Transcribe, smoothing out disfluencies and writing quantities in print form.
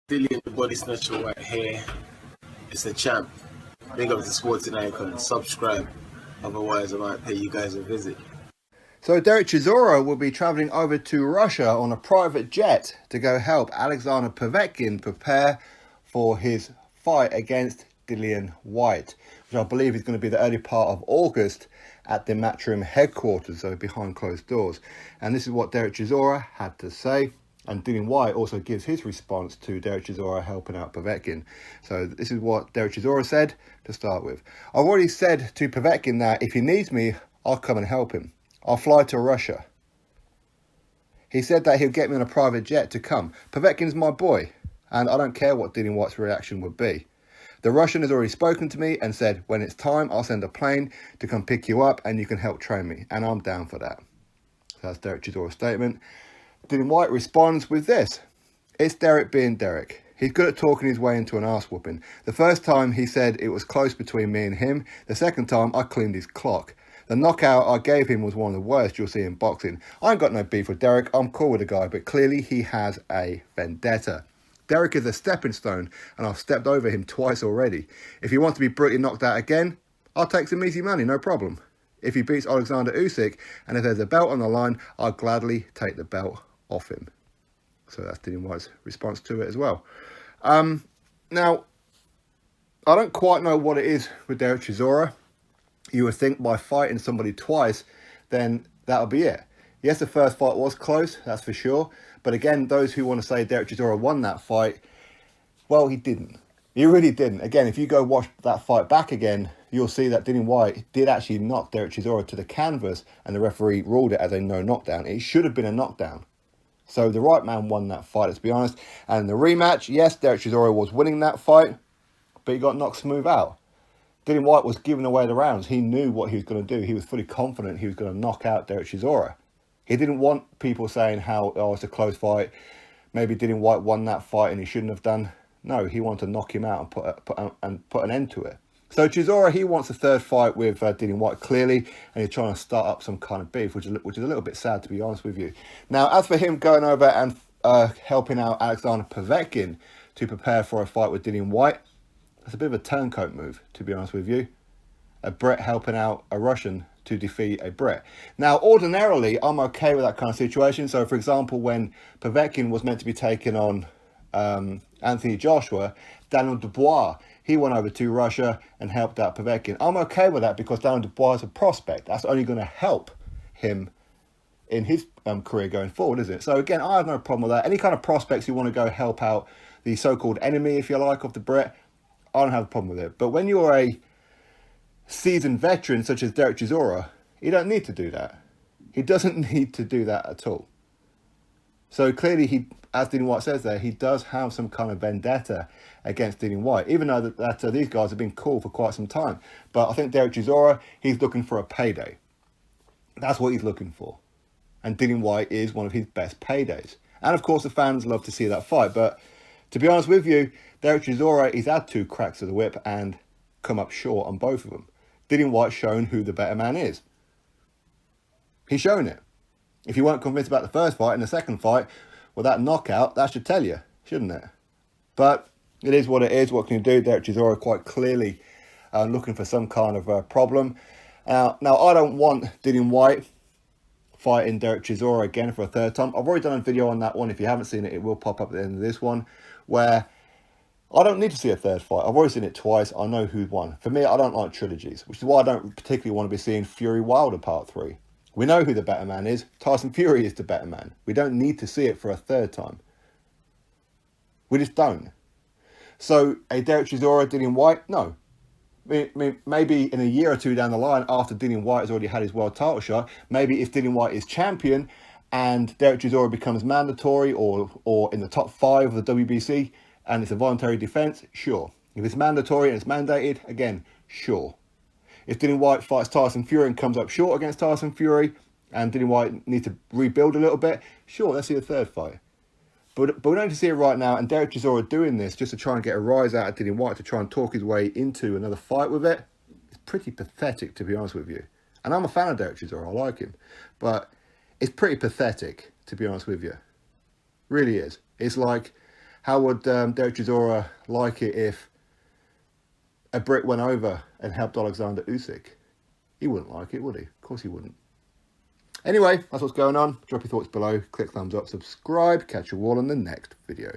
Dillian the Body Snatcher right here. It's a champ. Big up to Sporting Icon. Subscribe. Otherwise, I might pay you guys a visit. So Derek Chisora will be travelling over to Russia on a private jet to go help Alexander Povetkin prepare for his fight against Dillian Whyte, which I believe is going to be the early part of August at the Matchroom headquarters, so behind closed doors. And this is what Derek Chisora had to say. And Dillian Whyte also gives his response to Derek Chisora helping out Povetkin. So this is what Derek Chisora said to start with. I've already said to Povetkin that if he needs me, I'll come and help him. I'll fly to Russia. He said that he'll get me on a private jet to come. Povetkin's my boy, and I don't care what Dillian Whyte's reaction would be. The Russian has already spoken to me and said, when it's time, I'll send a plane to come pick you up and you can help train me. And I'm down for that. So that's Derek Chisora's statement. Dillian Whyte responds with this. It's Derek being Derek. He's good at talking his way into an arse whooping. The first time he said it was close between me and him. The second time I cleaned his clock. The knockout I gave him was one of the worst you'll see in boxing. I ain't got no beef with Derek. I'm cool with the guy, but clearly he has a vendetta. Derek is a stepping stone, and I've stepped over him twice already. If he wants to be brutally knocked out again, I'll take some easy money, no problem. If he beats Alexander Usyk, and if there's a belt on the line, I'll gladly take the belt off him. So that's Dillian Whyte's response to it as well. Now, I don't quite know what it is with Derek Chisora. You would think by fighting somebody twice, then that'll be it. Yes, the first fight was close, that's for sure. But again, those who want to say Derek Chisora won that fight, well, he didn't. He really didn't. Again, if you go watch that fight back again, you'll see that Dillian Whyte did actually knock Derek Chisora to the canvas, and the referee ruled it as a no knockdown. It should have been a knockdown. So the right man won that fight, let's be honest. And in the rematch, yes, Derek Chisora was winning that fight, but he got knocked smooth out. Dillian Whyte was giving away the rounds. He knew what he was going to do. He was fully confident he was going to knock out Derek Chisora. He didn't want people saying how, oh, it's a close fight. Maybe Dillian Whyte won that fight and he shouldn't have done. No, he wanted to knock him out and put an end to it. So Chisora, he wants a third fight with Dillian Whyte, clearly, and he's trying to start up some kind of beef, which is a little bit sad, to be honest with you. Now, as for him going over and helping out Alexander Povetkin to prepare for a fight with Dillian Whyte, that's a bit of a turncoat move, to be honest with you. A Brit helping out a Russian to defeat a Brit. Now, ordinarily, I'm okay with that kind of situation. So, for example, when Povetkin was meant to be taking on Anthony Joshua, Daniel Dubois, he went over to Russia and helped out Povetkin. I'm okay with that because Daniel Dubois is a prospect. That's only going to help him in his career going forward, isn't it? So again, I have no problem with that. Any kind of prospects who want to go help out the so-called enemy, if you like, of the Brit, I don't have a problem with it. But when you're a seasoned veteran such as Derek Chisora, you don't need to do that. He doesn't need to do that at all. So clearly, he, as Dillian Whyte says there, he does have some kind of vendetta against Dillian Whyte, even though that these guys have been cool for quite some time. But I think Derek Chisora, he's looking for a payday. That's what he's looking for. And Dillian Whyte is one of his best paydays. And of course, the fans love to see that fight. But to be honest with you, Derek Chisora, he's had 2 cracks of the whip and come up short on both of them. Dillian Whyte's shown who the better man is. He's shown it. If you weren't convinced about the first fight and the second fight, well, that knockout, that should tell you, shouldn't it? But it is what it is. What can you do? Derek Chisora quite clearly looking for some kind of problem. Now, I don't want Dillian Whyte fighting Derek Chisora again for a third time. I've already done a video on that one. If you haven't seen it, it will pop up at the end of this one, where I don't need to see a third fight. I've already seen it twice. I know who won. For me, I don't like trilogies, which is why I don't particularly want to be seeing Fury Wilder Part 3. We know who the better man is. Tyson Fury is the better man. We don't need to see it for a third time. We just don't. So, a Derek Chisora, Dillian Whyte? No. I mean, maybe in a year or two down the line, after Dillian Whyte has already had his world title shot, maybe if Dillian Whyte is champion and Derek Chisora becomes mandatory or in the top 5 of the WBC and it's a voluntary defense, sure. If it's mandatory and it's mandated, again, sure. If Dillian Whyte fights Tyson Fury and comes up short against Tyson Fury and Dillian Whyte needs to rebuild a little bit, sure, let's see a third fight. But we don't need to see it right now, and Derek Chisora doing this just to try and get a rise out of Dillian Whyte to try and talk his way into another fight with it, it's pretty pathetic, to be honest with you. And I'm a fan of Derek Chisora, I like him. But it's pretty pathetic, to be honest with you. Really is. It's like How would Derek Chisora like it if a Brit went over and helped Alexander Usyk? He wouldn't like it, would he? Of course he wouldn't. Anyway, that's what's going on. Drop your thoughts below. Click thumbs up, subscribe. Catch you all in the next video.